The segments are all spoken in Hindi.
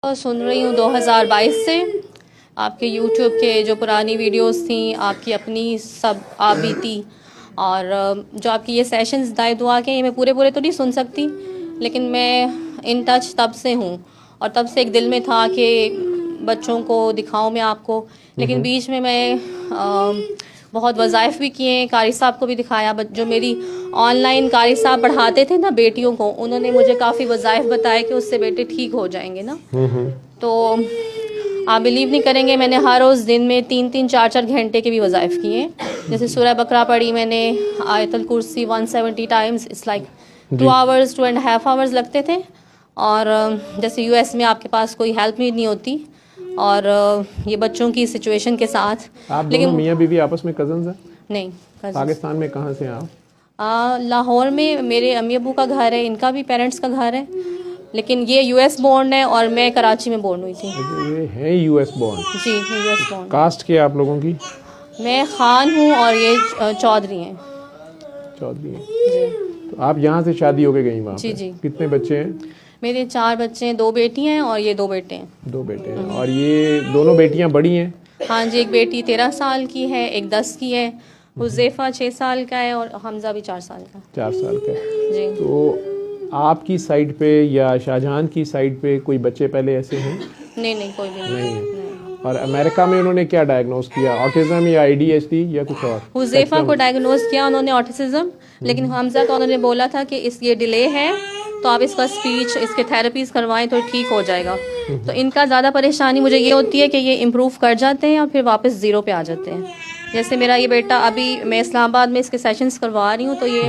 सुन रही हूँ 2022 से आपके YouTube के जो पुरानी वीडियोस थी, आपकी अपनी सब आप बीती और जो आपकी ये सेशंस दाए दुआ के, ये मैं पूरे पूरे तो नहीं सुन सकती, लेकिन मैं इन टच तब से हूँ और तब से एक दिल में था कि बच्चों को दिखाऊं मैं आपको। लेकिन बीच में मैं बहुत वज़ाइफ भी किए, कारी साहब को भी दिखाया। जो मेरी ऑनलाइन कारी साहब पढ़ाते थे ना बेटियों को, उन्होंने मुझे काफ़ी वज़ाइफ बताए कि उससे बेटे ठीक हो जाएंगे ना। तो आप बिलीव नहीं करेंगे, मैंने हर रोज़ दिन में 3-3, 4-4 घंटे के भी वज़ाइफ किए। जैसे सूरह बकरा पढ़ी मैंने, आयतुल कुर्सी 170 times, it's like 2 hours 2.5 hours लगते थे। और जैसे यूएस में आपके पास कोई हेल्प भी नहीं होती और ये बच्चों की सिचुएशन के साथ। आप दोनों मियाँ बीवी आपस में कजन्स हैं? नहीं, पाकिस्तान में कहाँ से हैं आप? लाहौर में मेरे अम्मी अबू का घर है, इनका भी पेरेंट्स का घर है, लेकिन ये यूएस बोर्न है और मैं कराची में बोर्न हुई थी। ये है यूएस बोर्न? जी, यूएस बोर्न। कास्ट क्या आप लोगों की? मैं खान हूँ और ये चौधरी हैं। चौधरी हैं जी। तो आप यहाँ से शादी होके गई वहाँ जी पे? जी। कितने बच्चे हैं? मेरे 4 बच्चे हैं, 2 बेटी हैं और ये 2 बेटे हैं। 2 बेटे हैं। और ये दोनों बेटियाँ बड़ी हैं? हाँ जी, एक बेटी 13 साल की है, एक 10 की है, हुज़ैफा 6 साल का है और हमजा भी 4 साल का। 4 साल का। जी। तो आपकी साइड पे या शाहजहां की साइड पे कोई बच्चे पहले ऐसे हैं? नहीं, कोई भी नहीं है। और अमेरिका में उन्होंने क्या डायग्नोस किया, ऑटिज्म या ADHD या कुछ और? हुज़ैफा को डायग्नोस किया उन्होंने ऑटिज्म, लेकिन हमजा का उन्होंने बोला था कि ये डिले है तो आप इसका स्पीच, इसके थेरेपीज़ करवाएं तो ठीक हो जाएगा। तो इनका ज़्यादा परेशानी मुझे ये होती है कि ये इम्प्रूव कर जाते हैं और फिर वापस ज़ीरो पे आ जाते हैं। जैसे मेरा ये बेटा, अभी मैं इस्लामाबाद में इसके सेशंस करवा रही हूँ, तो ये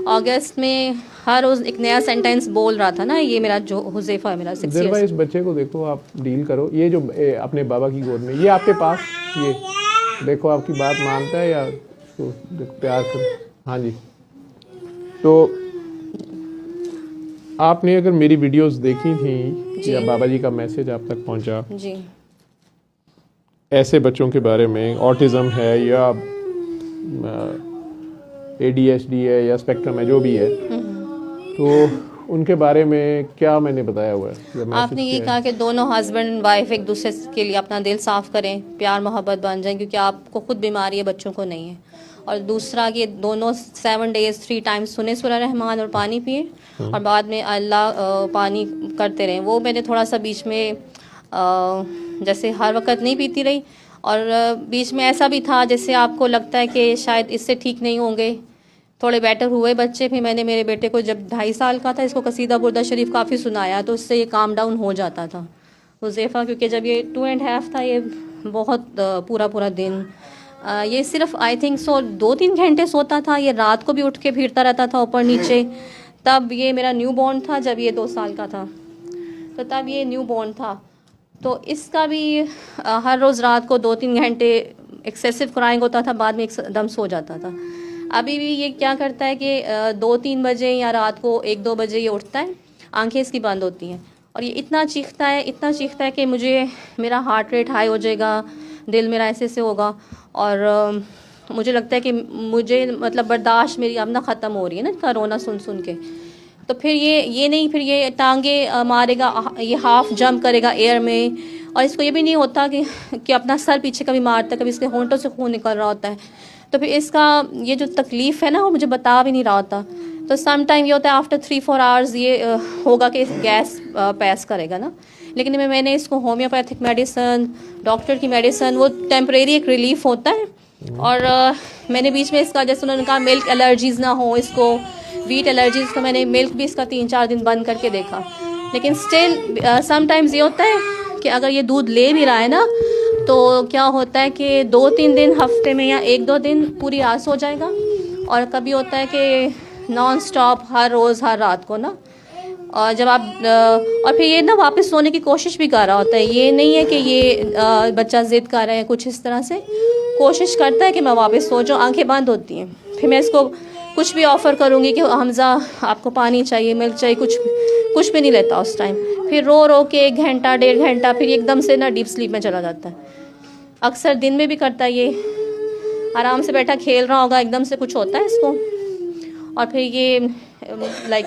अगस्त में हर रोज़ एक नया सेंटेंस बोल रहा था ना। ये मेरा जो हुज़ैफा है, मेरा 6 ईयर्स। इस बच्चे को देखो, आप डील करो। ये जो अपने बाबा की गोद में, ये आपके पास, ये देखो आपकी बात मानता है या तो प्यार कर। हाँ जी। तो आपने अगर मेरी वीडियोस देखी थी या बाबा जी का मैसेज आप तक पहुंचा जी, ऐसे बच्चों के बारे में, ऑटिज्म है या ADHD है या स्पेक्ट्रम है, जो भी है, तो उनके बारे में क्या मैंने बताया हुआ है? आपने ये कहा कि दोनों हस्बैंड वाइफ एक दूसरे के लिए अपना दिल साफ करें, प्यार मोहब्बत बन जाए, क्योंकि आपको खुद बीमारी है, बच्चों को नहीं है। और दूसरा कि दोनों 7 डेज 3 टाइम्स सुने सूरह रहमान और पानी पिए और बाद में अल्लाह पानी करते रहें। वो मैंने थोड़ा सा बीच में जैसे हर वक्त नहीं पीती रही और बीच में ऐसा भी था जैसे आपको लगता है कि शायद इससे ठीक नहीं होंगे, थोड़े बेटर हुए बच्चे। फिर मैंने मेरे बेटे को जब 2.5 साल का था, इसको कसीदा बुर्दा शरीफ काफ़ी सुनाया, तो उससे ये काम डाउन हो जाता था हुज़ैफा। क्योंकि जब ये 2.5 था, ये बहुत पूरा दिन ये सिर्फ आई थिंक 2-3 घंटे सोता था। ये रात को भी उठ के फिरता रहता था ऊपर नीचे। तब ये मेरा न्यू बॉर्न था, जब ये 2 साल का था, तो तब ये न्यू बॉर्न था। तो इसका भी हर रोज़ रात को 2-3 घंटे एक्सेसिव क्राइंग होता था, बाद में एकदम सो जाता था। अभी भी ये क्या करता है कि 2-3 बजे या रात को 1-2 बजे ये उठता है, आंखें इसकी बंद होती हैं और ये इतना चीखता है कि मेरा हार्ट रेट हाई हो जाएगा, दिल मेरा ऐसे होगा और मुझे लगता है कि मुझे मतलब बर्दाश्त मेरी अब ना ख़त्म हो रही है ना, कोरोना सुन के। तो फिर ये नहीं, फिर ये टांगे मारेगा, ये हाफ जंप करेगा एयर में और इसको ये भी नहीं होता कि अपना सर पीछे कभी मारता है, कभी इसके होंठों से खून निकल रहा होता है। तो फिर इसका ये जो तकलीफ़ है ना, वो मुझे बता भी नहीं रहा होता। तो सम टाइम ये होता है आफ्टर 3-4 आवर्स ये होगा कि गैस पास करेगा ना। लेकिन मैंने इसको होम्योपैथिक मेडिसन, डॉक्टर की मेडिसन, वो टेम्परेरी एक रिलीफ होता है। और मैंने बीच में इसका, जैसे उन्होंने कहा मिल्क एलर्जीज़ ना हो इसको, वीट एलर्जीज़, तो मैंने मिल्क भी इसका 3-4 दिन बंद करके देखा। लेकिन स्टिल समटाइम्स ये होता है कि अगर ये दूध ले भी रहा है ना, तो क्या होता है कि 2-3 दिन हफ्ते में या 1-2 दिन पूरी रात सो जाएगा। और कभी होता है कि नॉन स्टॉप हर रोज़ हर रात को ना, और जब आप और फिर ये ना वापस सोने की कोशिश भी कर रहा होता है। ये नहीं है कि ये बच्चा ज़िद कर रहा है, कुछ इस तरह से कोशिश करता है कि मैं वापस सो जाऊँ, आंखें बंद होती हैं। फिर मैं इसको कुछ भी ऑफ़र करूँगी कि हमज़ा आपको पानी चाहिए, मिल्क चाहिए, कुछ भी नहीं लेता उस टाइम। फिर रो के 1 घंटा 1.5 घंटा फिर एकदम से ना डीप स्लीप में चला जाता है। अक्सर दिन में भी करता है, ये आराम से बैठा खेल रहा होगा, एकदम से कुछ होता है इसको और फिर ये लाइक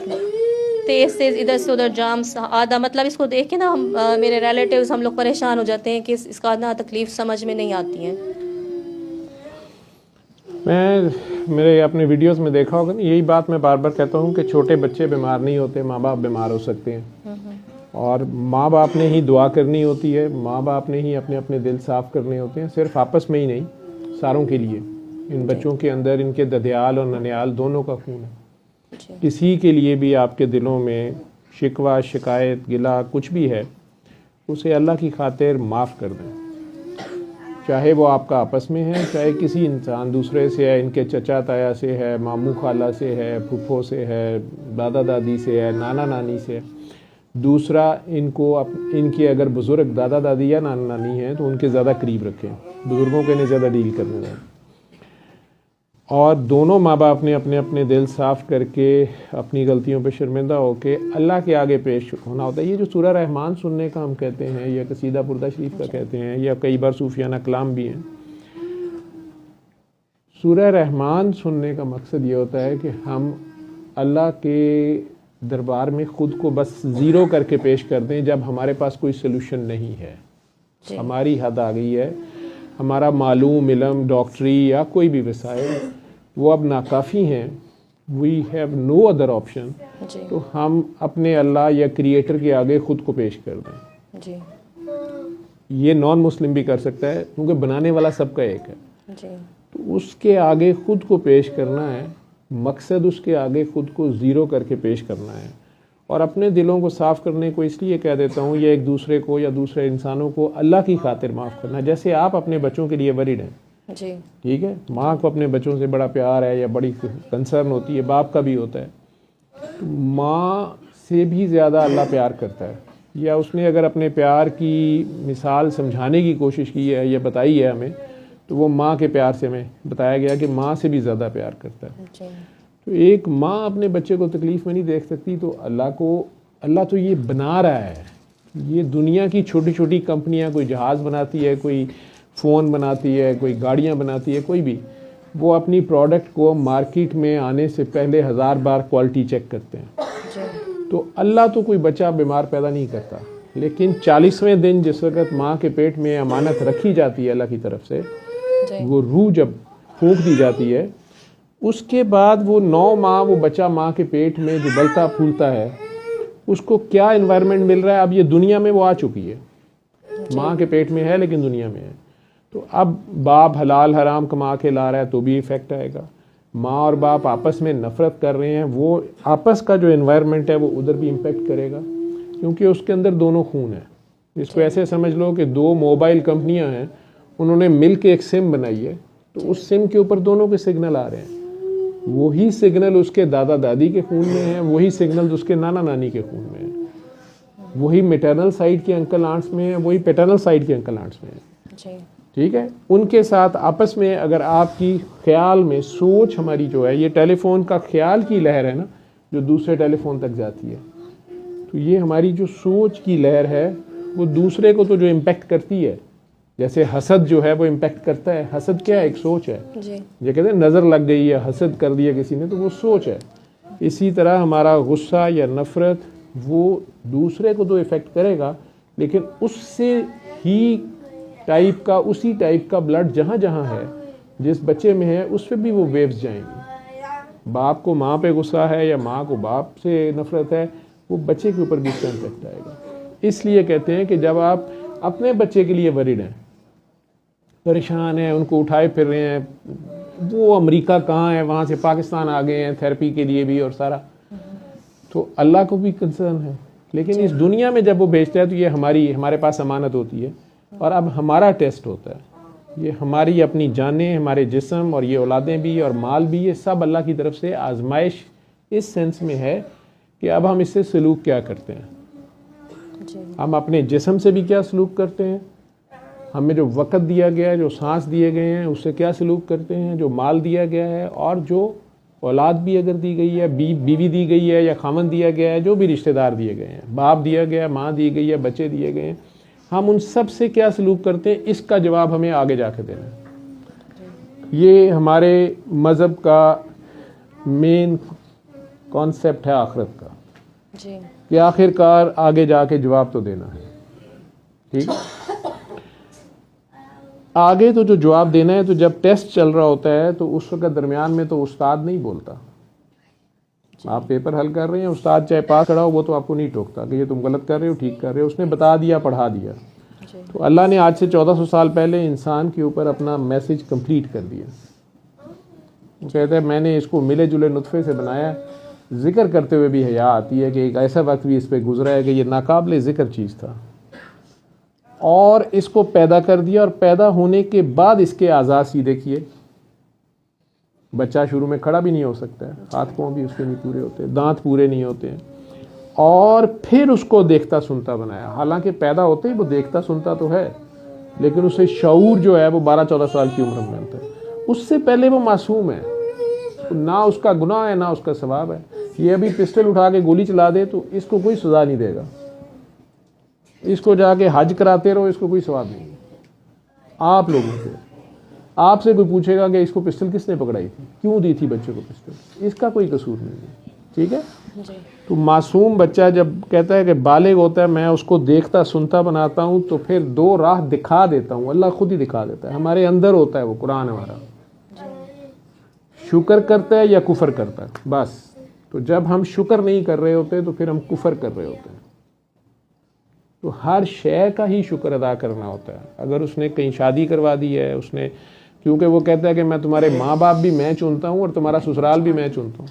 तेज तेज इधर से उधर जाम्स आधा, मतलब इसको देख के ना हम मेरे रिलेटिव्स हम लोग परेशान हो जाते हैं कि इसका ना तकलीफ समझ में नहीं आती है। मैं मेरे अपने वीडियोस में देखा होगा ना, यही बात मैं बार बार कहता हूँ कि छोटे बच्चे बीमार नहीं होते, माँ बाप बीमार हो सकते हैं। और माँ बाप ने ही दुआ करनी होती है, माँ बाप ने ही अपने अपने दिल साफ़ करने होते हैं, सिर्फ आपस में ही नहीं, सारों के लिए। इन बच्चों के अंदर इनके ददियाल और ननियाल दोनों का खून है। किसी के लिए भी आपके दिलों में शिकवा, शिकायत, गिला कुछ भी है, उसे अल्लाह की खातिर माफ़ कर दें। चाहे वो आपका आपस में है, चाहे किसी इंसान दूसरे से है, इनके चचा ताया से है, मामू खाला से है, फूफो से है, दादा दादी से है, नाना नानी से है। दूसरा, इनके अगर बुज़ुर्ग दादा दादी या नाना नानी हैं तो उनके ज़्यादा करीब रखें, बुज़ुर्गों के ने ज़्यादा डील करने दें। और दोनों माँ बाप ने अपने अपने दिल साफ़ करके अपनी गलतियों पे शर्मिंदा होके अल्लाह के आगे पेश होना होता है। ये जो सूरह रहमान सुनने का हम कहते हैं, या कसीदा बुर्दा शरीफ का कहते हैं, या कई बार सूफियाना कलाम भी हैं। सूरह रहमान सुनने का मकसद ये होता है कि हम अल्लाह के दरबार में ख़ुद को बस ज़ीरो करके पेश कर दें जब हमारे पास कोई सलूशन नहीं है, हमारी हद आ गई है, हमारा मालूम इल्म, डॉक्टरी या कोई भी वसाइल वो अब नाकाफ़ी हैं, we have no other option, तो हम अपने अल्लाह या क्रिएटर के आगे ख़ुद को पेश कर दें। जी। ये नॉन मुस्लिम भी कर सकता है, क्योंकि बनाने वाला सबका एक है। जी। तो उसके आगे ख़ुद को पेश करना है, मकसद उसके आगे ख़ुद को ज़ीरो करके पेश करना है। और अपने दिलों को साफ़ करने को इसलिए कह देता हूँ, या एक दूसरे को या दूसरे इंसानों को अल्लाह की खातिर माफ़ करना। जैसे आप अपने बच्चों के लिए वरीड हैं, जी ठीक है, माँ को अपने बच्चों से बड़ा प्यार है या बड़ी कंसर्न होती है, बाप का भी होता है, तो माँ से भी ज़्यादा अल्लाह प्यार करता है। या उसने अगर अपने प्यार की मिसाल समझाने की कोशिश की है या बताई है हमें, तो वो माँ के प्यार से हमें बताया गया कि माँ से भी ज़्यादा प्यार करता है। तो एक माँ अपने बच्चे को तकलीफ़ में नहीं देख सकती, तो अल्लाह तो ये बना रहा है। ये दुनिया की छोटी छोटी कंपनियां, कोई जहाज़ बनाती है, कोई फ़ोन बनाती है, कोई गाड़ियां बनाती है, कोई भी, वो अपनी प्रोडक्ट को मार्केट में आने से पहले 1000 बार क्वालिटी चेक करते हैं। तो अल्लाह तो कोई बच्चा बीमार पैदा नहीं करता, लेकिन 40वें दिन जिस वक्त माँ के पेट में अमानत रखी जाती है अल्लाह की तरफ से, वो रूह जब फूंक दी जाती है, उसके बाद वो 9 माह वो बच्चा माँ के पेट में जो बलता फूलता है, उसको क्या एनवायरनमेंट मिल रहा है। अब ये दुनिया में वो आ चुकी है, माँ के पेट में है लेकिन दुनिया में है। तो अब बाप हलाल हराम कमा के ला रहा है तो भी इफ़ेक्ट आएगा। माँ और बाप आपस में नफ़रत कर रहे हैं, वो आपस का जो एनवायरनमेंट है वो उधर भी इम्पेक्ट करेगा, क्योंकि उसके अंदर दोनों खून है। इसको ऐसे समझ लो कि 2 मोबाइल कंपनियां हैं, उन्होंने मिल के एक सिम बनाई है, तो उस सिम के ऊपर दोनों के सिग्नल आ रहे हैं। वही सिग्नल उसके दादा दादी के खून में है, वही सिग्नल उसके नाना नानी के खून में है, वही मैटरनल साइड के अंकल आंट्स में है, वही पैटर्नल साइड के अंकल आंट्स में है। ठीक है, उनके साथ आपस में अगर आपकी ख्याल में सोच हमारी जो है, ये टेलीफोन का ख्याल की लहर है ना, जो दूसरे टेलीफोन तक जाती है, तो ये हमारी जो सोच की लहर है वो दूसरे को तो जो इम्पेक्ट करती है, जैसे हसद जो है वो इम्पेक्ट करता है। हसद क्या है? एक सोच है जी। ये कहते हैं नज़र लग गई है, हसद कर दिया किसी ने, तो वो सोच है। इसी तरह हमारा गुस्सा या नफ़रत वो दूसरे को तो इफ़ेक्ट करेगा, लेकिन उससे ही टाइप का, उसी टाइप का ब्लड जहाँ जहाँ है, जिस बच्चे में है, उस पर भी वो वेव्स जाएंगी। बाप को माँ पे गुस्सा है या माँ को बाप से नफ़रत है, वो बच्चे के ऊपर भी इसका इम्पेक्ट आएगा। इसलिए कहते हैं कि जब आप अपने बच्चे के लिए वरीड हैं, परेशान हैं, उनको उठाए फिर रहे हैं, वो अमेरिका कहाँ है, वहाँ से पाकिस्तान आ गए हैं थेरेपी के लिए भी और सारा, तो अल्लाह को भी कंसर्न है। लेकिन इस दुनिया में जब वो भेजता है तो ये हमारे पास अमानत होती है, और अब हमारा टेस्ट होता है। ये हमारी अपनी जानें, हमारे जिस्म और ये औलादें भी और माल भी, ये सब अल्लाह की तरफ से आजमाइश इस सेंस में है कि अब हम इससे सलूक क्या करते हैं। हम अपने जिस्म से भी क्या सलूक करते हैं, हमें जो वक़्त दिया गया है, जो सांस दिए गए हैं, उससे क्या सलूक करते हैं, जो माल दिया गया है, और जो औलाद भी अगर दी गई है, बीवी दी गई है या खामन दिया गया है, जो भी रिश्तेदार दिए गए हैं, बाप दिया गया, माँ दी गई है, बच्चे दिए गए हैं, हम उन सब से क्या सलूक करते हैं, इसका जवाब हमें आगे जाके देना है। ये हमारे मज़हब का मेन कॉन्सेप्ट है आखिरत का। जी कि आखिरकार आगे जाके जवाब तो देना है। ठीक, आगे तो जो जवाब देना है, तो जब टेस्ट चल रहा होता है तो उस वक्त दरमियान में तो उस्ताद नहीं बोलता। आप पेपर हल कर रहे हैं, उस्ताद चाहे पास खड़ा हो वो तो आपको नहीं टोकता कि ये तुम गलत कर रहे हो, ठीक कर रहे हो, उसने बता दिया, पढ़ा दिया। तो अल्लाह ने आज से 1400 साल पहले इंसान के ऊपर अपना मैसेज कंप्लीट कर दिया। वो कहता है मैंने इसको मिले जुले नुतफे से बनाया। जिक्र करते हुए भी हया आती है कि एक ऐसा वक्त भी इस पर गुजरा है कि ये नाकाबिले जिक्र चीज़ था, और इसको पैदा कर दिया। और पैदा होने के बाद इसके आज़ाद सीधे किए। बच्चा शुरू में खड़ा भी नहीं हो सकता है, हाथ पाँव भी उसके नहीं पूरे होते, दांत पूरे नहीं होते हैं, और फिर उसको देखता सुनता बनाया। हालांकि पैदा होते ही वो देखता सुनता तो है, लेकिन उसे शऊर जो है वो 12-14 साल की उम्र में बनता है। उससे पहले वो मासूम है, ना उसका गुनाह है ना उसका सवाब है। ये अभी पिस्टल उठा के गोली चला दे तो इसको कोई सजा नहीं देगा। इसको जाके हज कराते रहो, इसको कोई सवाब नहीं है। आप लोगों से, आपसे कोई पूछेगा कि इसको पिस्टल किसने पकड़ाई थी, क्यों दी थी बच्चे को पिस्टल, इसका कोई कसूर नहीं है। ठीक है जी। तो मासूम बच्चा जब कहता है कि बालिग होता है, मैं उसको देखता सुनता बनाता हूँ, तो फिर दो राह दिखा देता हूँ। अल्लाह खुद ही दिखा देता है, हमारे अंदर होता है वो। कुरान हमारा शुक्र करता है या कुफर करता है, बस। तो जब हम शुक्र नहीं कर रहे होते तो फिर हम कुफर कर रहे होते हैं। तो हर शय का ही शुक्र अदा करना होता है। अगर उसने कहीं शादी करवा दी है उसने, क्योंकि वो कहता है कि मैं तुम्हारे माँ बाप भी मैं चुनता हूँ और तुम्हारा ससुराल भी मैं चुनता हूँ।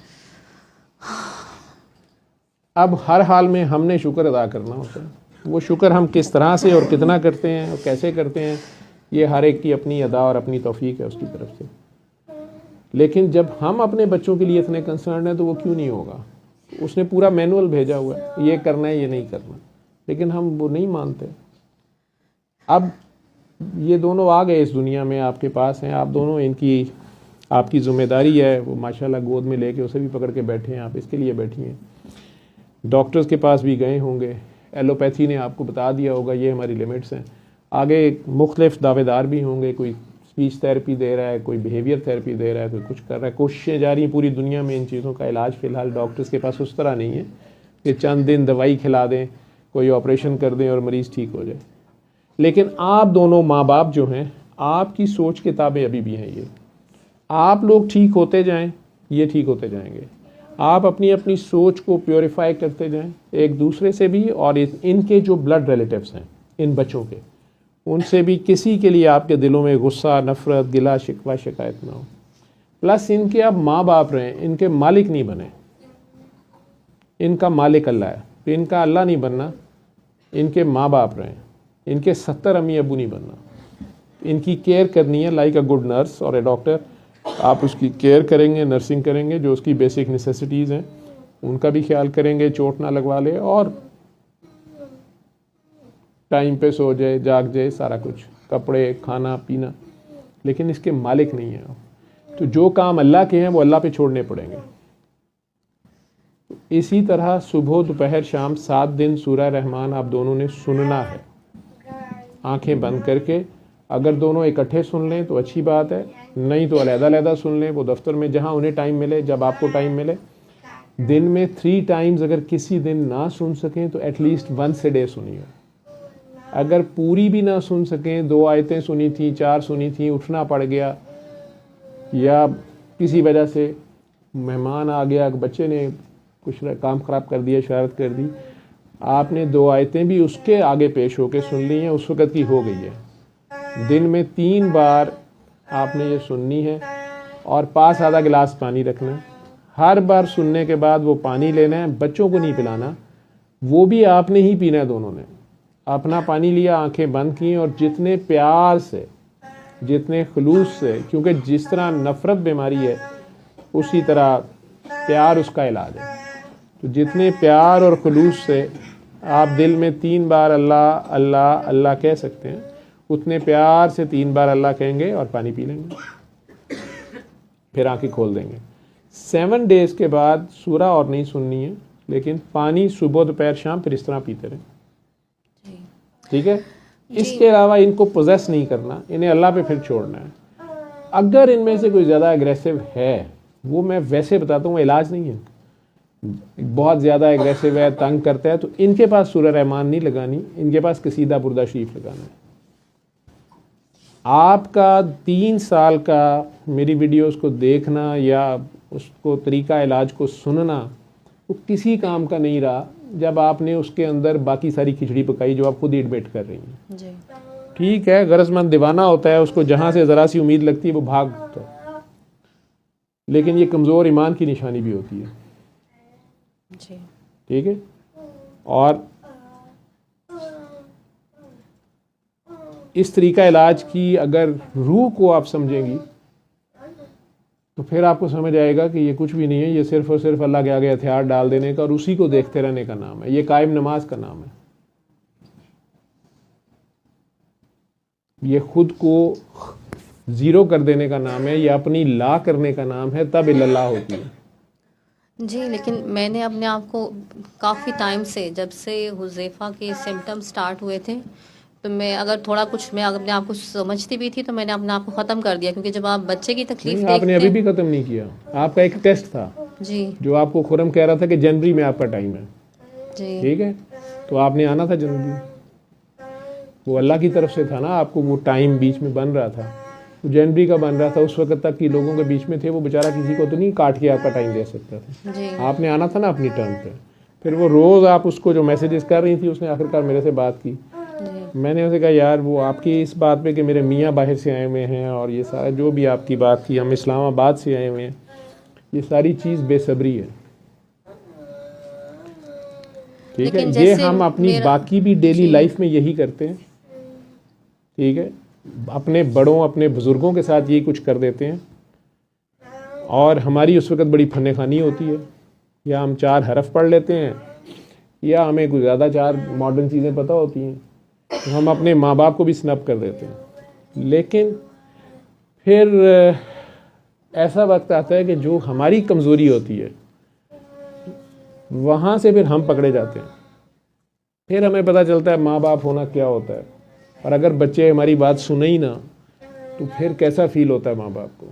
अब हर हाल में हमने शुक्र अदा करना होता है। वो शुक्र हम किस तरह से और कितना करते हैं और कैसे करते हैं, ये हर एक की अपनी अदा और अपनी तौफीक है उसकी तरफ से। लेकिन जब हम अपने बच्चों के लिए इतने कंसर्न हैं तो वो क्यों नहीं होगा? उसने पूरा मैनुअल भेजा हुआ है, ये करना है ये नहीं करना, लेकिन हम वो नहीं मानते। अब ये दोनों आ गए इस दुनिया में, आपके पास हैं, आप दोनों, इनकी आपकी जिम्मेदारी है। वो माशाल्लाह गोद में लेके उसे भी पकड़ के बैठे हैं, आप इसके लिए बैठी हैं। डॉक्टर्स के पास भी गए होंगे, एलोपैथी ने आपको बता दिया होगा ये हमारी लिमिट्स हैं। आगे मुख्तलिफ दावेदार भी होंगे, कोई स्पीच थेरेपी दे रहा है, कोई बिहेवियर थेरेपी दे रहा है, कोई कुछ कर रहा है। कोशिशें जारी हैं पूरी दुनिया में इन चीज़ों का इलाज। फ़िलहाल डॉक्टर्स के पास उस तरह नहीं है कि चंद दिन दवाई खिला दें, कोई ऑपरेशन कर दें और मरीज़ ठीक हो जाए। लेकिन आप दोनों माँ बाप जो हैं, आपकी सोच किताबें अभी भी हैं। ये आप लोग ठीक होते जाएं, ये ठीक होते जाएंगे। आप अपनी अपनी सोच को प्योरीफाई करते जाएं, एक दूसरे से भी, और इनके जो ब्लड रिलेटिव्स हैं इन बच्चों के, उनसे भी किसी के लिए आपके दिलों में गुस्सा, नफ़रत, गिला शिकवा, शिकायत ना हो। प्लस इनके आप माँ बाप रहें, इनके मालिक नहीं बने। इनका मालिक अल्लाह है, तो इनका अल्लाह नहीं बनना, इनके माँ बाप रहें। इनके 70 अम्मी अबू नहीं बनना। इनकी केयर करनी है लाइक अ गुड नर्स और ए डॉक्टर। आप उसकी केयर करेंगे, नर्सिंग करेंगे, जो उसकी बेसिक नेसेसिटीज़ हैं उनका भी ख्याल करेंगे, चोट ना लगवा ले और टाइम पे सो जाए, जाग जाए, सारा कुछ, कपड़े, खाना पीना। लेकिन इसके मालिक नहीं है आप। तो जो काम अल्लाह के हैं वो अल्लाह पे छोड़ने पड़ेंगे। इसी तरह सुबह दोपहर शाम 7 दिन सूरह रहमान आप दोनों ने सुनना है, आंखें बंद करके। अगर दोनों इकट्ठे सुन लें तो अच्छी बात है, नहीं तो अलग-अलग सुन लें, वो दफ्तर में जहां उन्हें टाइम मिले, जब आपको टाइम मिले। दिन में 3 टाइम्स अगर किसी दिन ना सुन सकें तो एटलीस्ट 1 डे सुनिए। अगर पूरी भी ना सुन सकें, 2 आयतें सुनी थी, 4 सुनी थी, उठना पड़ गया, या किसी वजह से मेहमान आ गया, बच्चे ने कुछ काम ख़राब कर दिया, शरारत कर दी, आपने 2 आयतें भी उसके आगे पेश होकर सुन ली हैं, उस वक़्त की हो गई है। दिन में 3 बार आपने ये सुननी है, और पास आधा गिलास पानी रखना है। हर बार सुनने के बाद वो पानी लेना है, बच्चों को नहीं पिलाना, वो भी आपने ही पीना है। दोनों ने अपना पानी लिया, आंखें बंद की, और जितने प्यार से, जितने खुलूस से, क्योंकि जिस तरह नफ़रत बीमारी है उसी तरह प्यार उसका इलाज है। तो जितने प्यार और खुलूस से आप दिल में 3 बार अल्लाह अल्लाह अल्लाह कह सकते हैं, उतने प्यार से 3 बार अल्लाह कहेंगे और पानी पी लेंगे, फिर आंखें खोल देंगे। 7 डेज के बाद सूरा और नहीं सुननी है, लेकिन पानी सुबह दोपहर शाम फिर इस तरह पीते रहें। ठीक है? इसके अलावा इनको पोजेस नहीं करना, इन्हें अल्लाह पे फिर छोड़ना है। अगर इनमें से कोई ज़्यादा एग्रेसिव है, वो मैं वैसे बताता हूँ, इलाज नहीं है। बहुत ज़्यादा एग्रेसिव है, तंग करता है, तो इनके पास सूरह रहमान नहीं लगानी, इनके पास कसीदा बुर्दा शरीफ लगाना है। आपका 3 साल का मेरी वीडियोस को देखना या उसको तरीका इलाज को सुनना वो किसी काम का नहीं रहा जब आपने उसके अंदर बाकी सारी खिचड़ी पकाई जो आप खुद ही एडमिट कर रही हैं। जी ठीक है, गरजमंद दीवाना होता है, उसको जहाँ से ज़रा सी उम्मीद लगती है वो भाग जाता है, लेकिन ये कमज़ोर ईमान की निशानी भी होती है। जी ठीक है, और इस तरीका इलाज की अगर रूह को आप समझेंगी तो फिर आपको समझ आएगा कि ये कुछ भी नहीं है, ये सिर्फ और सिर्फ अल्लाह के आगे हथियार डाल देने का और उसी को देखते रहने का नाम है। ये कायम नमाज का नाम है, ये खुद को ज़ीरो कर देने का नाम है, ये अपनी ला करने का नाम है, तब इल्लल्लाह होती है। जी, लेकिन मैंने अपने आप को काफ़ी टाइम से, जब से हुज़ैफ़ा के सिम्टम्स स्टार्ट हुए थे, तो मैं अगर थोड़ा कुछ मैं अपने आप को समझती भी थी तो मैंने अपने आप को ख़त्म कर दिया, क्योंकि जब आप बच्चे की तकलीफ नहीं, देखते आपने अभी भी ख़त्म नहीं किया। आपका एक टेस्ट था जी जो आपको खुरम कह रहा था कि जनवरी में आपका टाइम है। जी ठीक है, तो आपने आना था जनवरी, वो अल्लाह की तरफ से था ना, आपको वो टाइम बीच में बन रहा था, वो जनवरी का बन रहा था। उस वक्त तक कि लोगों के बीच में थे, वो बेचारा किसी को तो नहीं काट के आपका टाइम दे सकता था। जी आपने आना था ना अपनी टर्म पे। फिर वो रोज़ आप उसको जो मैसेजेस कर रही थी, उसने आखिरकार मेरे से बात की। जी मैंने उसे कहा यार वो आपकी इस बात पे कि मेरे मियाँ बाहर से आए हुए हैं और ये सारा जो भी आपकी बात की, हम इस्लामाबाद से आए हुए हैं, ये सारी चीज़ बेसब्री है। ठीक है, लेकिन ये जैसे हम अपनी बाकी भी डेली लाइफ में यही करते हैं। ठीक है, अपने बड़ों अपने बुज़ुर्गों के साथ यही कुछ कर देते हैं और हमारी उस वक़्त बड़ी फन्ने खानी होती है, या हम 4 हरफ पढ़ लेते हैं या हमें कुछ ज़्यादा 4 मॉडर्न चीज़ें पता होती हैं, तो हम अपने माँ बाप को भी स्नब कर देते हैं। लेकिन फिर ऐसा वक्त आता है कि जो हमारी कमज़ोरी होती है वहाँ से फिर हम पकड़े जाते हैं। फिर हमें पता चलता है माँ बाप होना क्या होता है, और अगर बच्चे हमारी बात सुने ही ना तो फिर कैसा फील होता है माँ बाप को।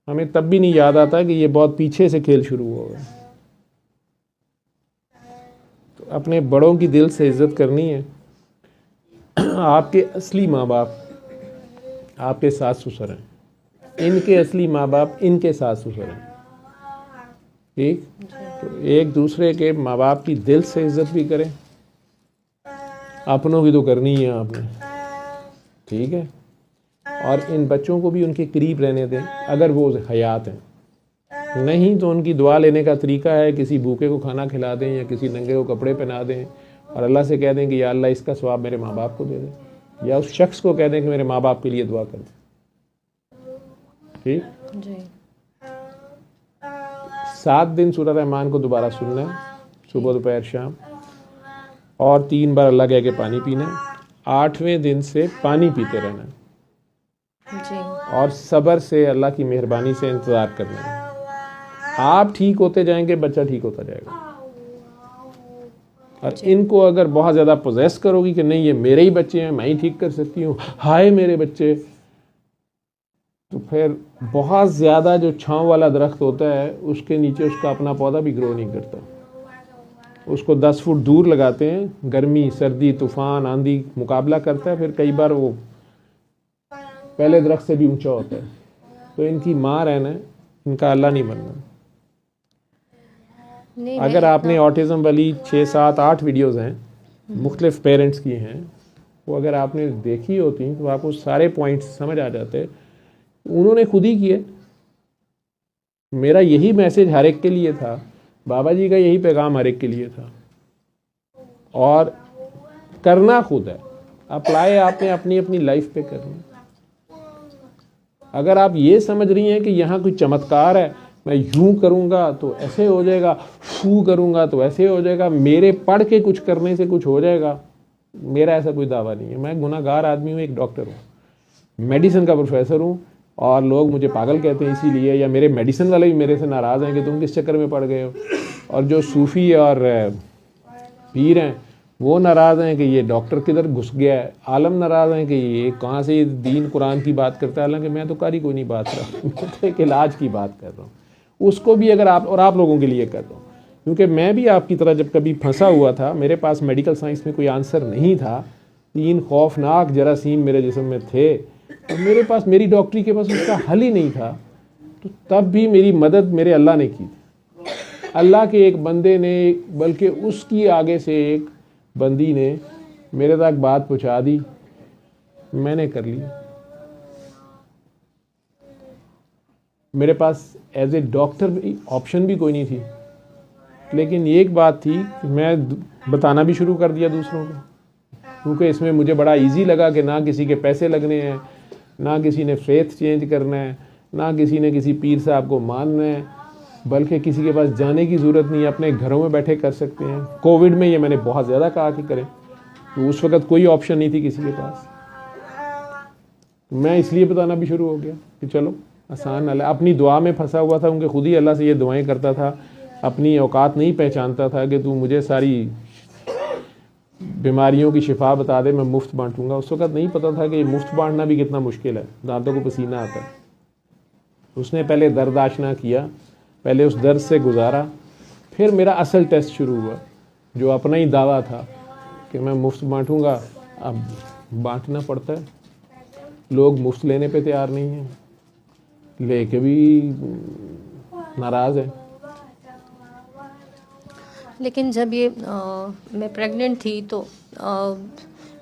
हमें तब भी नहीं याद आता कि ये बहुत पीछे से खेल शुरू हुआ है। तो अपने बड़ों की दिल से इज्जत करनी है। आपके असली माँ बाप आपके सास ससुर हैं, इनके असली माँ बाप इनके सास ससुर हैं। ठीक, तो एक दूसरे के माँ बाप की दिल से इज्जत भी करें, अपनों की तो करनी है आपने। ठीक है, और इन बच्चों को भी उनके करीब रहने दें अगर वो हयात हैं। नहीं तो उनकी दुआ लेने का तरीका है किसी भूखे को खाना खिला दें या किसी नंगे को कपड़े पहना दें और अल्लाह से कह दें कि या अल्लाह इसका सवाब मेरे माँ बाप को दे दें, या उस शख्स को कह दें कि मेरे माँ बाप के लिए दुआ कर दें। ठीक, जी 7 दिन सूरह रहमान को दोबारा सुनना है, सुबह दोपहर शाम, और 3 बार अल्लाह के आगे पानी पीना है। 8वें दिन से पानी पीते रहना है जी और सब्र से अल्लाह की मेहरबानी से इंतज़ार करना है। आप ठीक होते जाएंगे, बच्चा ठीक होता जाएगा। और इनको अगर बहुत ज़्यादा पोजेस करोगी कि नहीं ये मेरे ही बच्चे हैं, मैं ही ठीक कर सकती हूँ, हाय मेरे बच्चे, तो फिर बहुत ज़्यादा जो छांव वाला दरख्त होता है उसके नीचे उसका अपना पौधा भी ग्रो नहीं करता। उसको 10 फुट दूर लगाते हैं, गर्मी सर्दी तूफ़ान आंधी मुकाबला करता है, फिर कई बार वो पहले दरख्त से भी ऊंचा होता है। तो इनकी माँ रहना है, इनका अल्लाह नहीं बनना। नहीं, अगर आपने ऑटिज़म वाली 6, 7, 8 वीडियोज़ हैं मुख्तलिफ पेरेंट्स की हैं, वो अगर आपने देखी होती तो आपको सारे पॉइंट्स समझ आ जाते। उन्होंने खुद ही किए। मेरा यही मैसेज हर एक के लिए था, बाबा जी का यही पैगाम हर एक के लिए था, और करना खुद है, अप्लाई आपने अपनी अपनी लाइफ पे करना। अगर आप ये समझ रही हैं कि यहाँ कोई चमत्कार है, मैं यूं करूँगा तो ऐसे हो जाएगा, फू करूँगा तो ऐसे हो जाएगा, मेरे पढ़ के कुछ करने से कुछ हो जाएगा, मेरा ऐसा कोई दावा नहीं है। मैं गुनाहगार आदमी हूँ, एक डॉक्टर हूँ, मेडिसिन का प्रोफेसर हूँ, और लोग मुझे पागल कहते हैं इसीलिए, या मेरे मेडिसिन वाले भी मेरे से नाराज़ हैं कि तुम किस चक्कर में पड़ गए हो, और जो सूफ़ी और पीर हैं वो नाराज़ हैं कि ये डॉक्टर किधर घुस गया है, आलम नाराज़ हैं कि ये कहाँ से दीन कुरान की बात करता है। हालांकि मैं तो कारी कोई नहीं बात कर रहा हूँ, मैं तो एक इलाज की बात कर रहा हूँ। उसको भी अगर आप लोगों के लिए कर दो, क्योंकि मैं भी आपकी तरह जब कभी फंसा हुआ था, मेरे पास मेडिकल साइंस में कोई आंसर नहीं था, 3 खौफनाक जरासीम मेरे जिस्म में थे और मेरे पास, मेरी डॉक्टरी के पास उसका हल ही नहीं था, तो तब भी मेरी मदद मेरे अल्लाह ने की। अल्लाह के एक बंदे ने, बल्कि उसकी आगे से एक बंदी ने मेरे तक बात पहुंचा दी, मैंने कर लिया। मेरे पास एज ए डॉक्टर ऑप्शन भी कोई नहीं थी, लेकिन एक बात थी कि मैं बताना भी शुरू कर दिया दूसरों को, क्योंकि इसमें मुझे बड़ा इजी लगा कि ना किसी के पैसे लगने हैं, ना किसी ने फेथ चेंज करना है, ना किसी ने किसी पीर साहब को मानना है, बल्कि किसी के पास जाने की ज़रूरत नहीं है, अपने घरों में बैठे कर सकते हैं। कोविड में ये मैंने बहुत ज़्यादा कहा कि करें, तो उस वक़्त कोई ऑप्शन नहीं थी किसी के पास, तो मैं इसलिए बताना भी शुरू हो गया कि चलो आसान अल्लाह। अपनी दुआ में फंसा हुआ था, उनके खुद ही अल्लाह से ये दुआएं करता था, अपनी औकात नहीं पहचानता था कि तू मुझे सारी बीमारियों की शिफा बता दे, मैं मुफ्त बांटूंगा। उस वक़्त नहीं पता था कि मुफ्त बांटना भी कितना मुश्किल है, दांतों को पसीना आता है। उसने पहले दर्द आशना किया, पहले उस दर्द से गुजारा, फिर मेरा असल टेस्ट शुरू हुआ, जो अपना ही दावा था कि मैं मुफ्त बांटूंगा। अब बांटना पड़ता है, लोग मुफ्त लेने पे तैयार नहीं हैं, लेके भी नाराज़ है। लेकिन जब ये मैं प्रेग्नेंट थी तो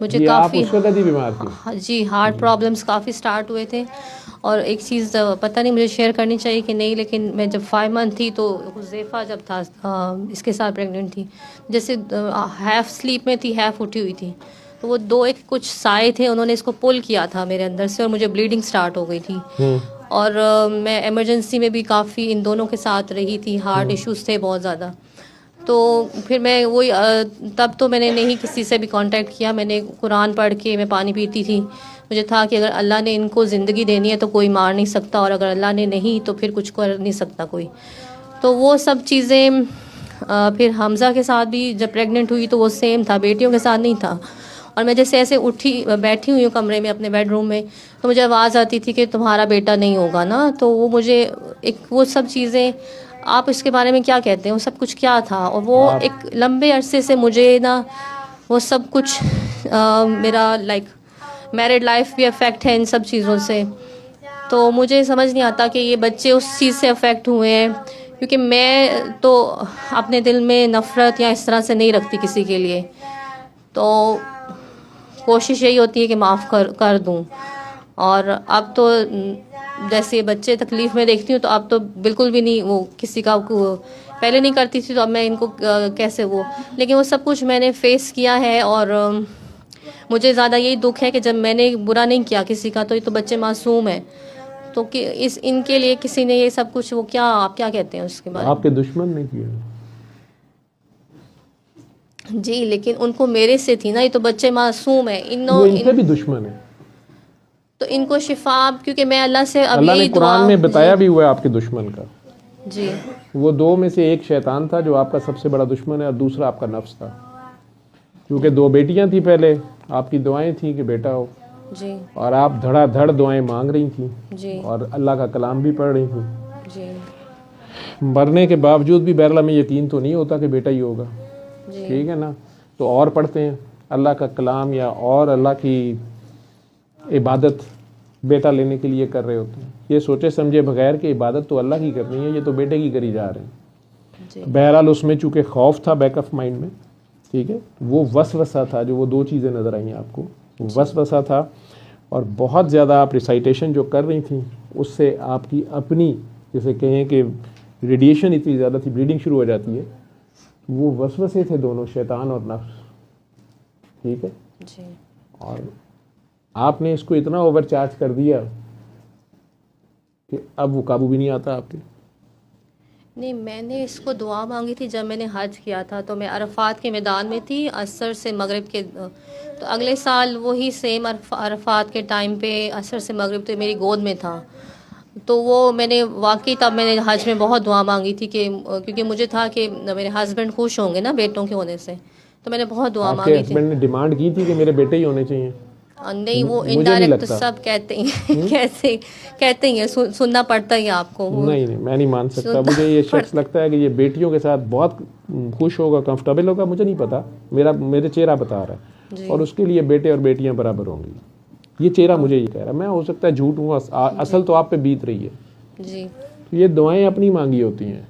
मुझे जी, काफ़ी, आप उस वक़्त ही बीमार थी? जी, हार्ट प्रॉब्लम्स काफ़ी स्टार्ट हुए थे। और एक चीज़ पता नहीं मुझे शेयर करनी चाहिए कि नहीं, लेकिन मैं जब 5 मंथ थी तो हुज़ैफ़ा जब था इसके साथ प्रेग्नेंट थी, जैसे हाफ़ स्लीप में थी, हाफ़ उठी हुई थी, तो वो 2 एक कुछ साए थे, उन्होंने इसको पुल किया था मेरे अंदर से और मुझे ब्लीडिंग स्टार्ट हो गई थी। और मैं इमरजेंसी में भी काफ़ी इन दोनों के साथ रही थी, हार्ट इश्यूज़ थे बहुत ज़्यादा। तो फिर मैं वही तब तो मैंने नहीं किसी से भी कांटेक्ट किया, मैंने कुरान पढ़ के मैं पानी पीती थी। मुझे था कि अगर अल्लाह ने इनको ज़िंदगी देनी है तो कोई मार नहीं सकता, और अगर अल्लाह ने नहीं तो फिर कुछ कर नहीं सकता कोई। तो वो सब चीज़ें फिर हमज़ा के साथ भी जब प्रेग्नेंट हुई तो वो सेम था, बेटियों के साथ नहीं था। और मैं जैसे ऐसे उठी बैठी हुई हूँ कमरे में अपने बेडरूम में, तो मुझे आवाज़ आती थी कि तुम्हारा बेटा नहीं होगा ना। तो वो मुझे एक वो सब चीज़ें, आप इसके बारे में क्या कहते हैं, वो सब कुछ क्या था? और वो एक लंबे अरसे से मुझे ना वो सब कुछ मेरा लाइक मैरिड लाइफ भी अफेक्ट है इन सब चीज़ों से। तो मुझे समझ नहीं आता कि ये बच्चे उस चीज़ से अफेक्ट हुए हैं, क्योंकि मैं तो अपने दिल में नफ़रत या इस तरह से नहीं रखती किसी के लिए, तो कोशिश यही होती है कि माफ़ कर दूं। और अब तो जैसे बच्चे तकलीफ़ में देखती हूँ तो अब तो बिल्कुल भी नहीं वो किसी का पहले नहीं करती थी, तो अब मैं इनको कैसे वो, लेकिन वो सब कुछ मैंने फेस किया है। और मुझे ज़्यादा यही दुख है कि जब मैंने बुरा नहीं किया किसी का, तो ये तो बच्चे मासूम हैं, तो कि इनके लिए किसी ने ये सब कुछ, वो क्या, आप क्या कहते हैं उसके बारे में? आपके दुश्मन ने किया? जी, लेकिन उनको मेरे से थी ना, ये तो बच्चे मासूम है, वो इनके भी दुश्मन है, तो इनको शिफा, क्योंकि मैं अल्लाह से अब अल्लाह ने यही कुरान दुआ, में बताया भी हुआ है आपके दुश्मन का। जी, वो 2 में से एक शैतान था जो आपका सबसे बड़ा दुश्मन है, और दूसरा आपका नफ्स था, क्योंकि 2 बेटियां थी, पहले आपकी दुआएं थी कि बेटा हो, जी, और आप धड़ाधड़ दुआएं मांग रही थी, जी, और अल्लाह का कलाम भी पढ़ रही थी। जी, मरने के बावजूद भी बहरहाल में यकीन तो नहीं होता कि बेटा ही होगा, जी, ठीक है ना, तो और पढ़ते हैं अल्लाह का कलाम, या और अल्लाह की इबादत बेटा लेने के लिए कर रहे होते हैं, ये सोचे समझे बगैर कि इबादत तो अल्लाह की करनी है, ये तो बेटे की करी जा रहे हैं। जी, बहरहाल उसमें चूंकि खौफ था बैक ऑफ माइंड में, ठीक है, वो वसवसा था, जो वो 2 चीज़ें नज़र आई आपको, वसवसा था। और बहुत ज़्यादा आप रिसाइटेशन जो कर रही थी, उससे आपकी अपनी, जैसे कहें कि रेडिएशन इतनी ज़्यादा थी, ब्लीडिंग शुरू हो जाती है, वो वसवसे थे दोनों, शैतान और नफ्स, ठीक है। जी, और आपने इसको इतना ओवरचार्ज कर दिया कि अब वो काबू भी नहीं आता आपके। नहीं, मैंने इसको दुआ मांगी थी जब मैंने हज किया था, तो मैं अरफात के मैदान में थी, असर से मगरिब के, तो अगले साल वही सेम अरफात के टाइम पे असर से मगरिब तो मेरी गोद में था। तो वो मैंने वाकई तब मैंने हज में बहुत दुआ मांगी थी कि, क्योंकि मुझे था कि मेरे हस्बैंड खुश होंगे ना बेटों के होने से, तो मैंने बहुत दुआ आपके मांगी थी। हस्बैंड ने डिमांड की थी कि मेरे बेटे ही होने चाहिए? नहीं, वो मुझे नहीं इनडायरेक्ट तो लगता। सब कहते हैं कैसे कहते हैं, सुनना पड़ता ही है आपको वो। नहीं नहीं, मैं नहीं मान सकता। सुनना मुझे ये शख्स पड़ता। लगता है कि ये बेटियों के साथ बहुत खुश होगा, कंफर्टेबल होगा, मुझे नहीं पता, मेरे चेहरा बता रहा है। जी और उसके लिए बेटे और बेटियां बराबर होंगी, ये चेहरा मुझे ये कह रहा है। मैं हो सकता है झूठ हूँ, असल तो आप पे बीत रही है। जी तो ये दुआएं अपनी मांगी होती हैं,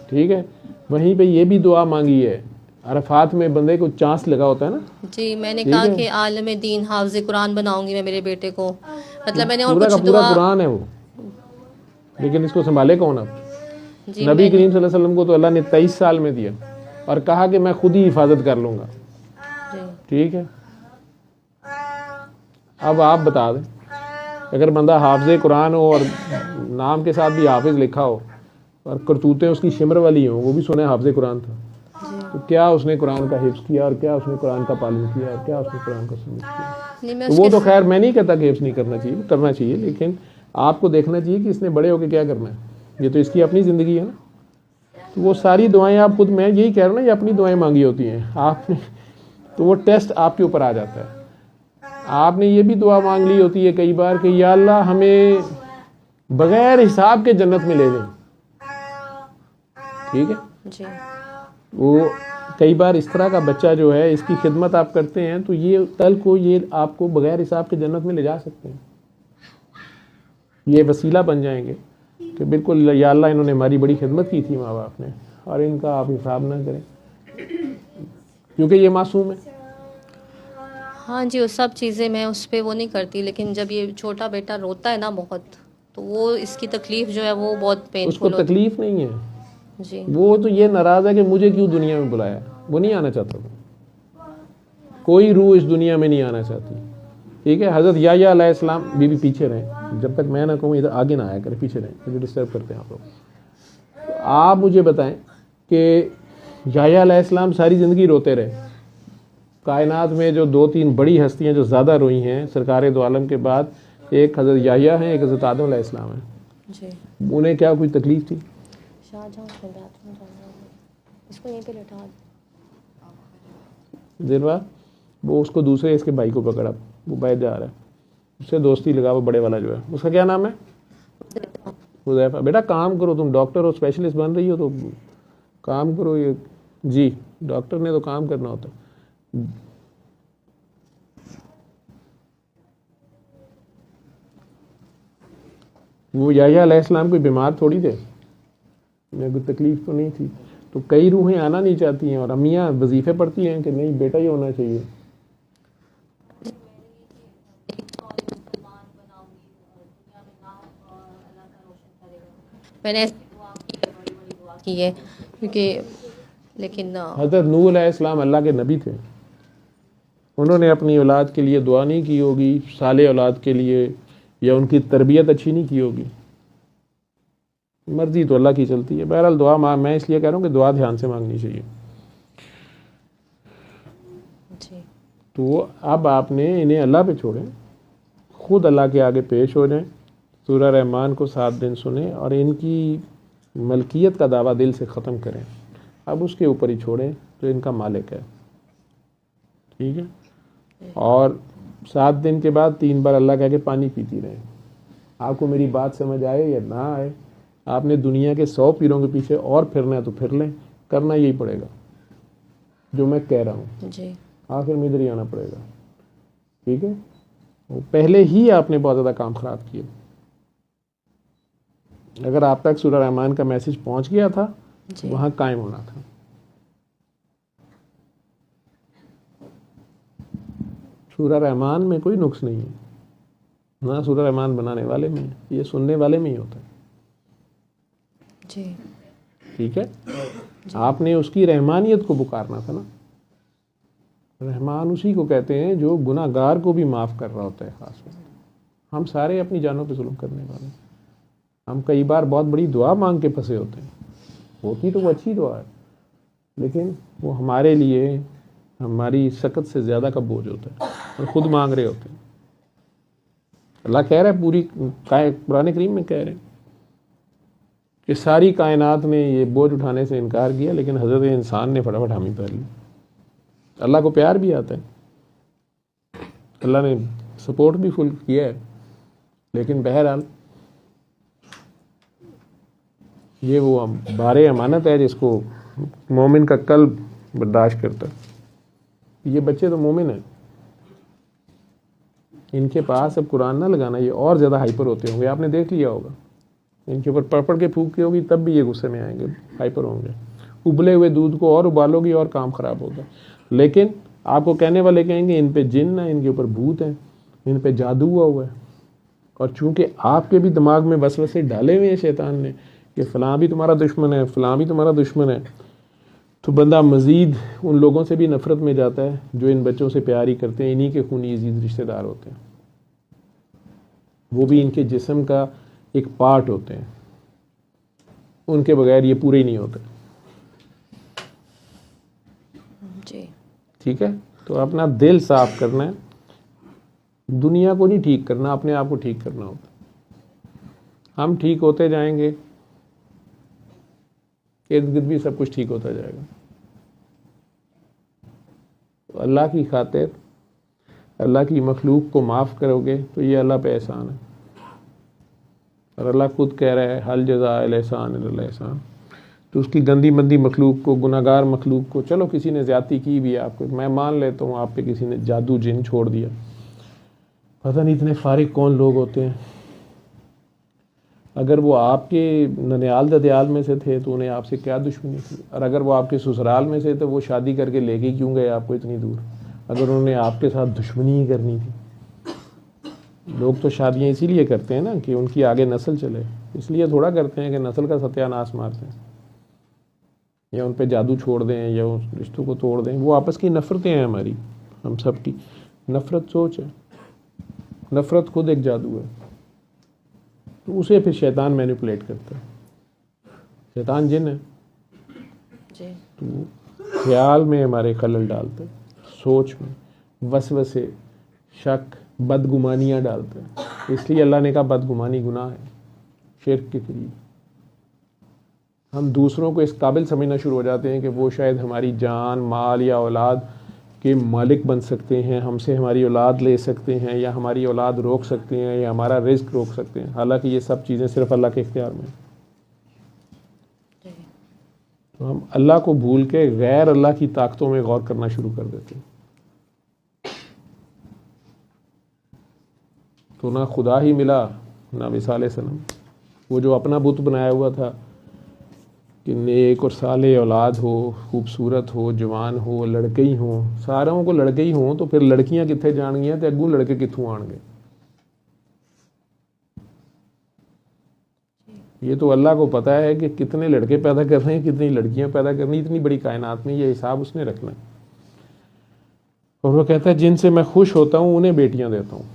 ठीक है। वहीं पे ये भी दुआ मांगी है, अरफात में बंदे को चांस लगा होता है ना। जी, मैंने ठीक कहा है। कि आलम दीन हाफिज कुरान बनाऊंगी मैं मेरे बेटे को, मतलब मैंने और पूरा कुछ का पूरा दुआ। कुरान है वो, लेकिन इसको संभाले कौन अब? जी नबी मैंने करीम सल्लल्लाहु अलैहि वसल्लम को तो अल्लाह ने 23 साल में दिया और कहा कि मैं खुद ही हिफाजत कर लूँगा, जी ठीक है। अब आप बता दें, अगर बंदा हाफिज कुरान हो और नाम के साथ भी हाफिज लिखा हो और करतूतें उसकी शिमर वाली हो, वो भी सुने हाफिज कुरान था, तो क्या उसने कुरान का हिफ्ज़ किया और क्या उसने कुरान का पालन किया और क्या उसने कुरान का समझ किया? नहीं, मैं तो वो उसके तो खैर मैं नहीं कहता कि हिफ्ज़ नहीं करना चाहिए, करना चाहिए, लेकिन आपको देखना चाहिए कि इसने बड़े होकर क्या करना है। ये तो इसकी अपनी ज़िंदगी है ना। तो वो सारी दुआएं आप खुद, मैं यही कह रहा हूँ ना, ये अपनी दुआएं मांगी होती हैं आपने, तो वो टेस्ट आपके ऊपर आ जाता है। आपने ये भी दुआ मांग ली होती है कई बार कि या अल्लाह हमें बगैर हिसाब के जन्नत में ले जाए, ठीक है। जी वो कई बार इस तरह का बच्चा जो है, इसकी खिदमत आप करते हैं तो ये कल को ये आपको बगैर हिसाब के जन्नत में ले जा सकते हैं। ये वसीला बन जाएंगे कि बिल्कुल या अल्लाह इन्होंने हमारी बड़ी खिदमत की थी माँ बाप ने, और इनका आप हिसाब ना करें क्योंकि ये मासूम है। हाँ जी, वो सब चीज़ें मैं उस पर वो नहीं करती, लेकिन जब ये छोटा बेटा रोता है ना बहुत, तो वो इसकी तकलीफ़ जो है वो बहुत उसको पेनफुल होती तकलीफ नहीं है, है। जी वो तो ये नाराज़ है कि मुझे क्यों दुनिया में बुलाया। वो नहीं आना चाहता, वो कोई रूह इस दुनिया में नहीं आना चाहती, ठीक है। हज़रत याह्या अलैहिस्सलाम बीबी पीछे रहें, जब तक मैं ना कहूँ इधर आगे ना आया करें, पीछे रहें, मुझे डिस्टर्ब करते हैं आप लोग। तो आप मुझे बताएं कि याह्या अलैहिस्सलाम सारी ज़िंदगी रोते रहे। कायनात में जो 2-3 बड़ी हस्तियां जो ज़्यादा रोई हैं सरकार दो आलम के बाद, एक हज़रत याह्या हैं, एक हज़रत आदम अलैहिस्सलाम हैं। जी उन्हें क्या कोई तकलीफ थी? शाहजहां उसमें बाथरूम जाना है, इसको यहीं पे लेटा दो। देर बाद वो उसको दूसरे इसके भाई को पकड़ा, वो बाहर जा रहा है, उससे दोस्ती लगा, वो बड़े वाला जो है, उसका क्या नाम है? हुदैफा। बेटा काम करो, तुम डॉक्टर हो, स्पेशलिस्ट बन रही हो, तो काम करो। ये जी डॉक्टर ने तो काम करना होता है। वो याह्या अलैहिस्सलाम कोई बीमार थोड़ी थे, उन्हें कोई तकलीफ तो नहीं थी। तो कई रूहें आना नहीं चाहती हैं और अम्मियाँ वजीफे पढ़ती हैं कि नहीं बेटा ही होना चाहिए। मैंने की है क्योंकि, लेकिन हज़रत नूह अलैहिस्सलाम अल्लाह के नबी थे, उन्होंने अपनी औलाद के लिए दुआ नहीं की होगी, साले औलाद के लिए, या उनकी तरबियत अच्छी नहीं की होगी। मर्जी तो अल्लाह की चलती है। बहरहाल दुआ मैं इसलिए कह रहा हूँ कि दुआ ध्यान से मांगनी चाहिए। जी तो अब आपने इन्हें अल्लाह पे छोड़ें, खुद अल्लाह के आगे पेश हो जाएं, सूरह रहमान को 7 दिन सुने और इनकी मलकियत का दावा दिल से ख़त्म करें। अब उसके ऊपर ही छोड़ें जो इनका मालिक है, ठीक है। और 7 दिन के बाद 3 बार अल्लाह कह के पानी पीती रहें। आपको मेरी बात समझ आए या ना आए, आपने दुनिया के 100 पीरों के पीछे और फिरना है तो फिर लें, करना यही पड़ेगा जो मैं कह रहा हूँ, जी आखिर में इधर ही आना पड़ेगा, ठीक है। वो पहले ही आपने बहुत ज़्यादा काम ख़राब किया। अगर आप तक सूरह रहमान का मैसेज पहुँच गया था, जी वहाँ कायम होना था। सूरह रहमान में कोई नुक्स नहीं है, ना सूरह रहमान बनाने वाले में, ये सुनने वाले में ही होता है, जी ठीक है। आपने उसकी रहमानियत को पुकारना था ना। रहमान उसी को कहते हैं जो गुनाहगार को भी माफ़ कर रहा होता है। ख़ास में हम सारे अपनी जानों पे जुल्म करने वाले हैं। हम कई बार बहुत बड़ी दुआ मांग के फंसे होते हैं, होती तो वो अच्छी दुआ है, लेकिन वो हमारे लिए हमारी सकत से ज़्यादा का बोझ होता है और ख़ुद मांग रहे होते हैं। अल्लाह कह रहा है, पूरी कुरान करीम में कह रहे हैं कि सारी कायनात ने ये बोझ उठाने से इनकार किया, लेकिन हज़रत इंसान ने फटाफट हामी भर ली। अल्लाह को प्यार भी आता है। अल्लाह ने सपोर्ट भी फुल किया है, लेकिन बहरहाल ये वो बारे अमानत है जिसको मोमिन का कल्ब बर्दाश्त करता है। ये बच्चे तो मोमिन हैं, इनके पास अब कुरान ना लगाना, ये और ज़्यादा हाइपर होते होंगे, आपने देख लिया होगा। इनके ऊपर पढ़ पढ़ के फूक की होगी तब भी ये गुस्से में आएंगे, हाइपर होंगे। उबले हुए दूध को और उबालोगी और काम ख़राब होगा। लेकिन आपको कहने वाले कहेंगे इन पे जिन्न है, इनके ऊपर भूत हैं, इन पे जादू हुआ है। और चूंकि आपके भी दिमाग में वसवसे डाले हुए हैं शैतान ने कि फ़लाँ भी तुम्हारा दुश्मन है, फ़लाँ भी तुम्हारा दुश्मन है, तो बंदा मज़ीद उन लोगों से भी नफ़रत में जाता है जो इन बच्चों से प्यार ही करते हैं, इन्हीं के खूनी अजीज़ रिश्तेदार होते हैं, वो भी इनके जिस्म का एक पार्ट होते हैं, उनके बगैर ये पूरे ही नहीं होते। जी ठीक है, तो अपना दिल साफ करना है, दुनिया को नहीं ठीक करना, अपने आप को ठीक करना होता है। हम ठीक होते जाएंगे, इर्द गिर्द भी सब कुछ ठीक होता जाएगा। तो अल्लाह की खातिर अल्लाह की मखलूक को माफ़ करोगे तो ये अल्लाह पे एहसान है। और अल्लाह खुद कह रहा है हल जज़ा अल एहसान इल्लल एहसान। तो उसकी गंदी मंदी मखलूक को, गुनाहगार मखलूक को, चलो किसी ने ज़्यादती की भी है आपको, मैं मान लेता हूँ आप पे किसी ने जादू जिन छोड़ दिया, पता नहीं इतने फारिग कौन लोग होते हैं। अगर वो आपके ननियाल ददियाल में से थे तो उन्हें आपसे क्या दुश्मनी थी, और अगर वो आपके ससुराल में से तो वो शादी करके लेके क्यों गए आपको इतनी दूर, अगर उन्होंने आपके साथ दुश्मनी ही करनी थी। लोग तो शादियाँ इसीलिए करते हैं ना कि उनकी आगे नस्ल चले, इसलिए थोड़ा करते हैं कि नस्ल का सत्यानाश मारते हैं या उन पे जादू छोड़ दें या उस रिश्तों को तोड़ दें। वो आपस की नफ़रतें हैं हमारी, हम सब की नफ़रत सोच है, नफ़रत खुद एक जादू है। तो उसे फिर शैतान मैनिपुलेट करता है, शैतान जिन है, जी तो ख्याल में हमारे खलल डालते हैं, सोच में वसवसे, शक, बदगुमानियाँ डालते हैं। इसलिए अल्लाह ने कहा बदगुमानी गुनाह है, शिर्क के करीब। हम दूसरों को इस काबिल समझना शुरू हो जाते हैं कि वो शायद हमारी जान, माल या औलाद के मालिक बन सकते हैं, हमसे हमारी औलाद ले सकते हैं, या हमारी औलाद रोक सकते हैं, या हमारा रिस्क रोक सकते हैं। हालांकि ये सब चीज़ें सिर्फ अल्लाह के इख्तियार में हैं। तो हम अल्लाह को भूल के गैर अल्लाह की ताकतों में गौर करना शुरू कर देते हैं। तो ना खुदा ही मिला ना विसाल सनम, वो जो अपना बुत बनाया हुआ था कि नेक और साले औलाद हो, खूबसूरत हो, जवान हो, लड़के ही हों, सारों को लड़के ही हों, तो फिर लड़कियां कित्थे जाणगियां ते अग्गू लड़के कित्थों आणगे। ये तो अल्लाह को पता है कि कितने लड़के पैदा कर रहे हैं, कितनी लड़कियां पैदा करनी, इतनी बड़ी कायनात में ये हिसाब उसने रखना है। और वो कहता है जिनसे मैं खुश होता हूँ उन्हें बेटियां देता हूँ,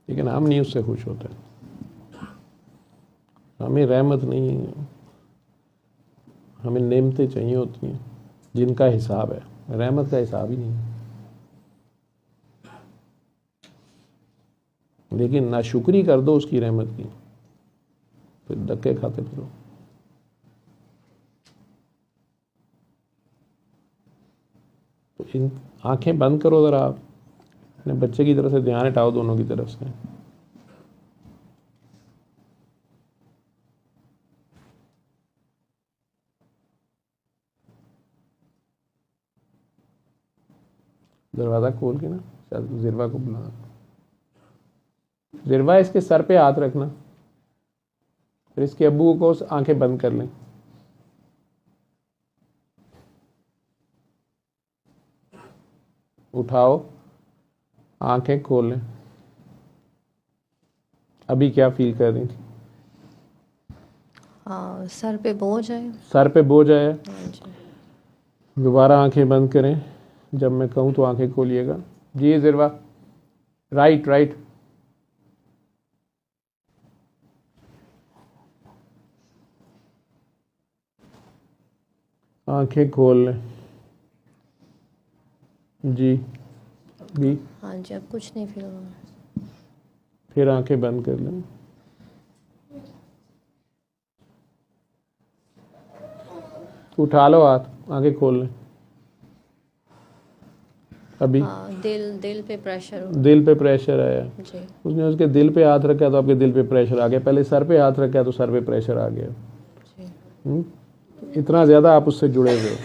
लेकिन हम नहीं उससे खुश होते। हमें रहमत नहीं है, हमें नेमतें चाहिए होती हैं जिनका हिसाब है, रहमत का हिसाब ही नहीं है। लेकिन नाशुक्री कर दो उसकी रहमत की, फिर धक्के खाते फिरो। तो इन आंखें बंद करो ज़रा, आप अपने बच्चे की तरफ से ध्यान हटाओ, दोनों की तरफ से। दरवाज़ा खोल के ना शायद जिरवा को बुला, जिरवा इसके सर पे हाथ रखना, फिर इसके अब्बू को आंखें बंद कर लें। उठाओ, आंखें खोल लें। अभी क्या फील कर रही थी? हाँ, सर पे बोझ है। सर पे बोझ आया। हाँ जी। दोबारा आंखें बंद करें, जब मैं कहूँ तो आंखें खोलिएगा। जी जिरवा, राइट राइट। आंखें खोल लें जी। भी हाँ जी, अब कुछ नहीं फील हो रहा। फिर आंखें बंद कर लें। उठा लो हाथ, आंखें खोल लें। अभी हाँ, दिल पे प्रेशर हो। दिल पे प्रेशर आया, जी उसने उसके दिल पे हाथ रखा तो आपके दिल पे प्रेशर आ गया, पहले सर पे हाथ रखा तो सर पे प्रेशर आ गया। जी इतना ज़्यादा आप उससे जुड़े हुए हो।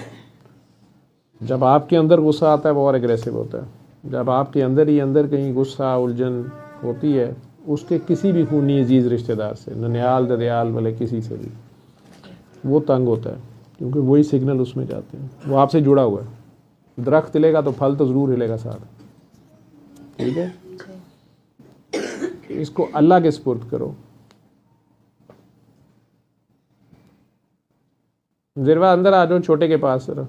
जब आपके अंदर गुस्सा आता है वो और एग्रेसिव होता है। जब आपके अंदर ही अंदर कहीं गुस्सा उलझन होती है, उसके किसी भी खूनी अजीज़ रिश्तेदार से, ननियाल ददयाल वाले किसी से भी, वो तंग होता है, क्योंकि वही सिग्नल उसमें जाते हैं। वो आपसे जुड़ा हुआ है। दरख्त हिलेगा तो फल तो ज़रूर हिलेगा साथ। ठीक है, जी इसको अल्लाह के सुपुर्द करो। ज़िरवा अंदर आ जाओ, छोटे के पास जरा।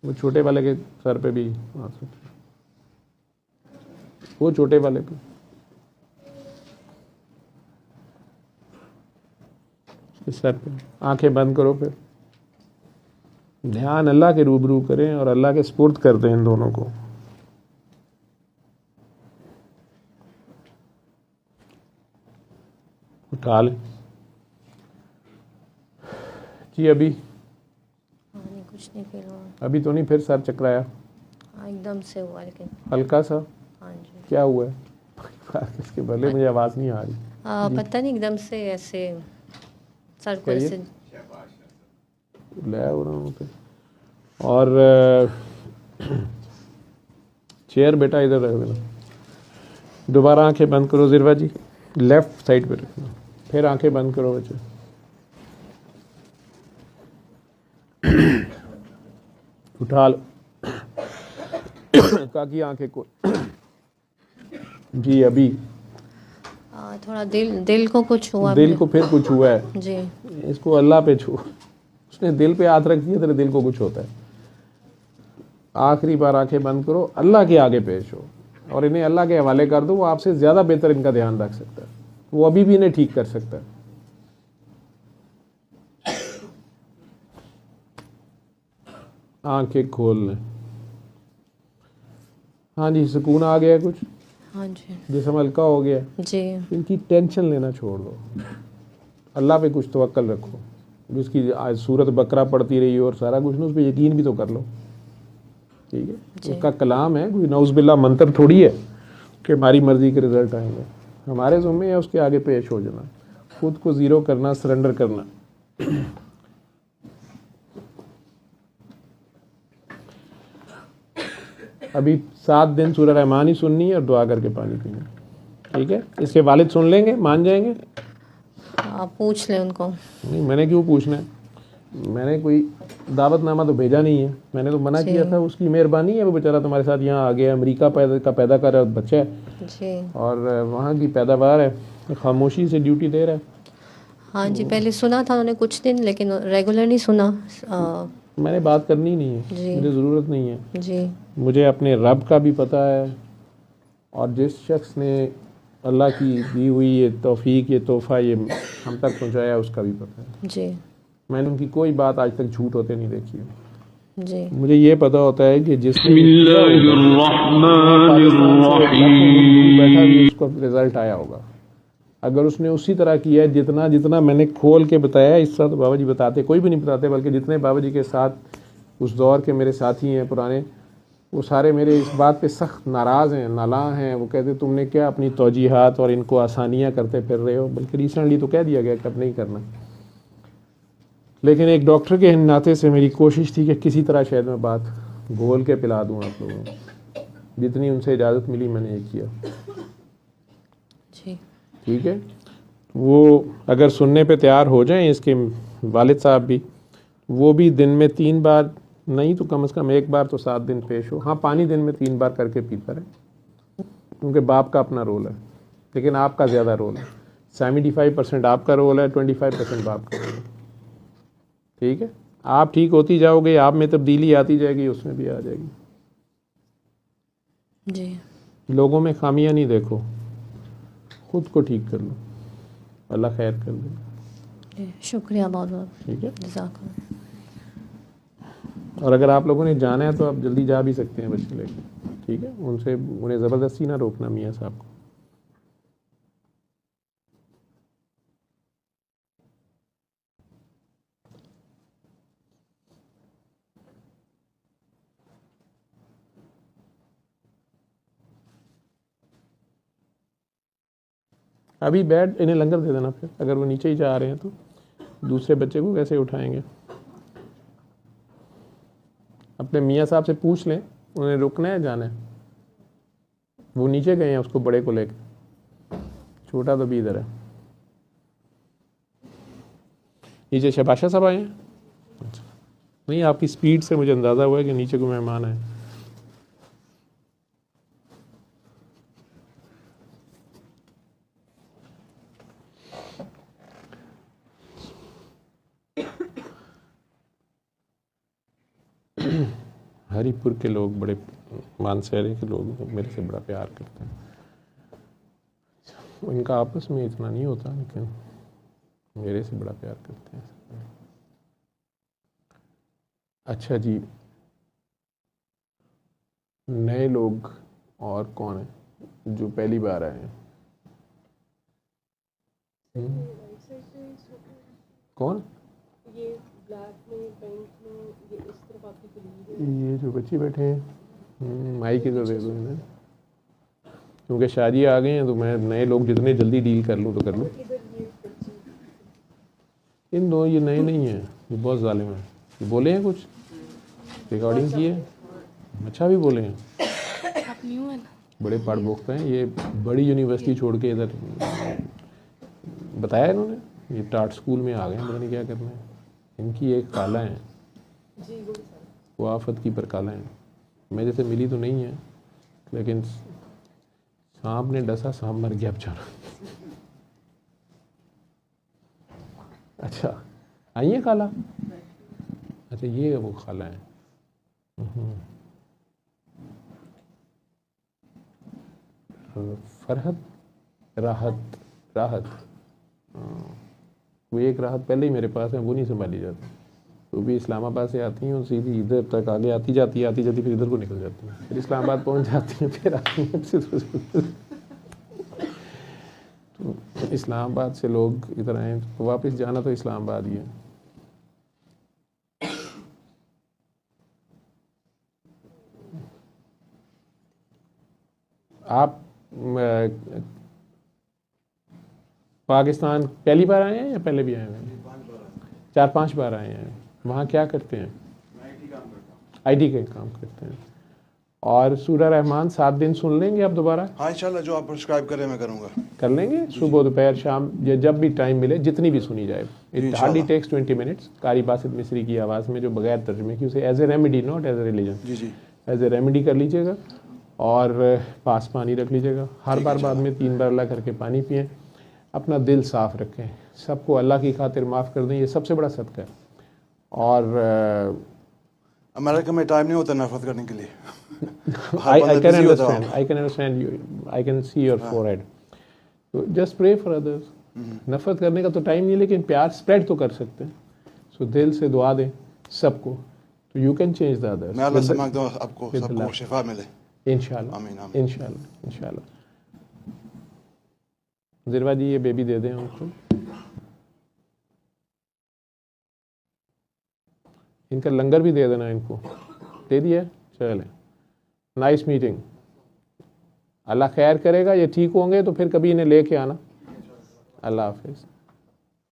वो छोटे वाले के सर पे भी हाथ रखो। वो छोटे वाले पे, इस सर पे। आंखें बंद करो, फिर ध्यान अल्लाह के रूबरू करें और अल्लाह के सुपुर्द कर दें इन दोनों को। उठा लें जी। अभी हाँ, नहीं कुछ नहीं फील हुआ। अभी तो नहीं, फिर सर चकराया हाँ, एकदम से हुआ लेकिन। हल्का सा? हाँ जी क्या हुआ है? इसके भले मुझे आवाज़ नहीं आ रही। पता नहीं एकदम से ऐसे सर को कहिए। ऐसे। ले हो रहा हूँ पे। और चेयर बेटा इधर रख देना। दोबारा आंखें बंद करो ज़िरवा जी, लेफ्ट साइड पे रखना। फिर आंखें बंद करो बच्चे। उठा लो काकी आंखें को जी। अभी थोड़ा दिल को कुछ हुआ दिल मुझे। को फिर कुछ हुआ है। जी इसको अल्लाह पे छू। उसने दिल पे हाथ रख दिया, तेरे दिल को कुछ होता है। आखिरी बार आंखें बंद करो, अल्लाह के आगे पेश हो और इन्हें अल्लाह के हवाले कर दो। वो आपसे ज़्यादा बेहतर इनका ध्यान रख सकता है। वो अभी भी इन्हें ठीक कर सकता है। आंखें खोल लें। हाँ जी, सुकून आ गया कुछ, हाँ जी जिस्म हल्का हो गया। जी इनकी टेंशन लेना छोड़ दो, अल्लाह पे कुछ तवक्कल रखो। जिसकी आज सूरत बकरा पढ़ती रही हो और सारा कुछ ना, उस पर यकीन भी तो कर लो। ठीक है, जी। उसका कलाम है, कोई नौज़बिल्ला मंत्र थोड़ी है कि हमारी मर्जी के रिजल्ट आएंगे। हमारे ज़िम्मे है उसके आगे पेश हो जाना, खुद को ज़ीरो करना, सरेंडर करना। अभी 7 दिन सूरह रहमान ही सुननी है और दुआ करके पानी पीना। ठीक है, इसके वालिद सुन लेंगे, मान जाएंगे? आप पूछ लें उनको। नहीं, मैंने क्यों पूछना है? मैंने कोई दावतनामा तो भेजा नहीं है। मैंने तो मना जी। किया था, उसकी मेहरबानी है। वो बेचारा तुम्हारे साथ यहाँ आ गया, अमेरिका पैदा कर रहा है बच्चा है जी और वहाँ की पैदावार है, खामोशी से ड्यूटी दे रहा है। हाँ जी, पहले सुना था उन्होंने कुछ दिन, लेकिन रेगुलर नहीं सुना। मैंने बात करनी नहीं है, जी। मुझे ज़रूरत नहीं है। जी मुझे अपने रब का भी पता है, और जिस शख्स ने अल्लाह की दी हुई ये तौफीक, ये तोहफ़ा ये हम तक पहुँचाया, उसका भी पता है। जी मैंने उनकी कोई बात आज तक झूठ होते नहीं देखी है। जी मुझे ये पता होता है कि जिसने बैठा भी उसको रिजल्ट आया होगा। अगर उसने उसी तरह किया है जितना जितना मैंने खोल के बताया, इस तरह तो बाबा जी बताते, कोई भी नहीं बताते, बल्कि जितने बाबा जी के साथ उस दौर के मेरे साथी हैं पुराने, वो सारे मेरे इस बात पे सख्त नाराज़ हैं, नालां हैं। वो कहते तुमने क्या अपनी तौजीहात और इनको आसानियाँ करते फिर रहे हो। बल्कि रिसेंटली तो कह दिया गया कि अब नहीं करना। लेकिन एक डॉक्टर के नाते से मेरी कोशिश थी कि किसी तरह शायद मैं बात घोल के पिला दूँ आप लोगों को। जितनी उनसे इजाज़त मिली मैंने ये किया। जी ठीक है, वो अगर सुनने पे तैयार हो जाएं, इसके वालिद साहब भी, वो भी दिन में 3 बार नहीं तो कम से कम 1 बार तो 7 दिन पेश हो। हाँ, पानी दिन में 3 बार करके पीता रहे, क्योंकि बाप का अपना रोल है, लेकिन आपका ज़्यादा रोल है। 75% आपका रोल है, 25% बाप का रोल है। ठीक है, आप ठीक होती जाओगे, आप में तब्दीली आती जाएगी, उसमें भी आ जाएगी। जी लोगों में खामियां नहीं देखो, खुद को ठीक कर लो, अल्लाह खैर कर दे। शुक्रिया बहुत बहुत। ठीक है, जज़ाकल्लाह। और अगर आप लोगों ने जाना है तो आप जल्दी जा भी सकते हैं बच्चे लेकर। ठीक है, उन्हें ज़बरदस्ती ना रोकना मियाँ साहब को। अभी बैठ, इन्हें लंगर दे देना फिर, अगर वो नीचे ही जा रहे हैं तो दूसरे बच्चे को कैसे उठाएंगे। अपने मियाँ साहब से पूछ लें उन्हें रुकना है जाना है। वो नीचे गए हैं उसको बड़े को लेकर, छोटा तो भी इधर है। नीचे शबाशा साहब आए हैं? अच्छा। नहीं, आपकी स्पीड से मुझे अंदाज़ा हुआ है कि नीचे को मेहमान आए। हरीपुर के लोग बड़े, मानसहरे के लोग मेरे से बड़ा प्यार करते हैं। इनका आपस में इतना नहीं होता, लेकिन मेरे से बड़ा प्यार करते हैं। अच्छा जी, नए लोग और कौन है जो पहली बार आए हैं? कौन? ये ब्लैक में, पिंक में, ये इस तरफ आपकी कलीग है। ये जो बच्चे बैठे हैं, माइक इधर दे दो इन्हें, क्योंकि शादी आ गई हैं तो मैं नए लोग जितने जल्दी डील कर लूँ तो कर लूँ। इन दो ये नए नहीं हैं, ये बहुत जालिम हैं। ये बोले हैं कुछ रिकॉर्डिंग की है, अच्छा भी बोले हैं। आप न्यू है ना? बड़े पढ़ बोकते हैं। ये बड़ी यूनिवर्सिटी छोड़ के इधर बताया इन्होंने, ये टाट स्कूल में आ गए हैं, पता नहीं क्या करना है। इनकी एक काला है, वो आफत की पर काला है। मैं जैसे मिली तो नहीं है, लेकिन सांप ने डसा, सांप मर गया बेचारा। अच्छा, आई है खाला? अच्छा, ये वो खाला है। फरहत, राहत, राहत, वो एक राहत पहले ही मेरे पास है, वो नहीं संभाली जाती। तो भी इस्लामाबाद से आती हैं और सीधी इधर तक आगे आती जाती फिर इधर को निकल जाती हैं, फिर इस्लामाबाद पहुंच जाती हैं, फिर आती हैं। तो इस्लामाबाद से लोग इधर आए तो वापस जाना तो इस्लामाबाद ही है। आप पाकिस्तान पहली बार आए हैं या पहले भी आए हैं? 4-5 बार आए हैं। वहाँ क्या करते हैं? आईटी का काम करते हैं। और सूरह रहमान 7 दिन सुन लेंगे आप दोबारा? हाँ इंशाल्लाह, जो आप प्रिस्क्राइब करें मैं करूँगा। कर लेंगे, सुबह दोपहर शाम, जब भी टाइम मिले, जितनी भी सुनी जाए। It hardly takes 20 minutes. Qari Basit मिस्री की आवाज़ में, जो बगैर तर्जुमे की, उसे as a remedy, not as a religion, जी जी, एज ए रेमेडी कर लीजिएगा। और पास पानी रख लीजिएगा, हर बार बाद में 3 बार अल्लाह करके पानी पिएं। अपना दिल साफ़ रखें, सबको अल्लाह की खातिर माफ़ कर दें, ये सबसे बड़ा सदका है। और अमेरिका में टाइम नहीं होता नफरत करने के लिए। I can understand you, I can see your forehead. So just pray for others. नफरत करने का तो टाइम नहीं, लेकिन प्यार स्प्रेड तो कर सकते हैं। सो दिल से दुआ दें सबको, तो you can change the others. मैं अल्लाह से मांगता हूँ आपको सबको शिफा मिले इंशाल्लाह, आमीन आमीन इंशाल्लाह, इंशाल्लाह। ज़िरवा जी, ये बेबी दे दें उनको। इनका लंगर भी दे देना इनको। दे दिया? चलें, नाइस मीटिंग। अल्लाह खैर करेगा, ये ठीक होंगे तो फिर कभी इन्हें लेके आना। अल्लाह हाफिज़।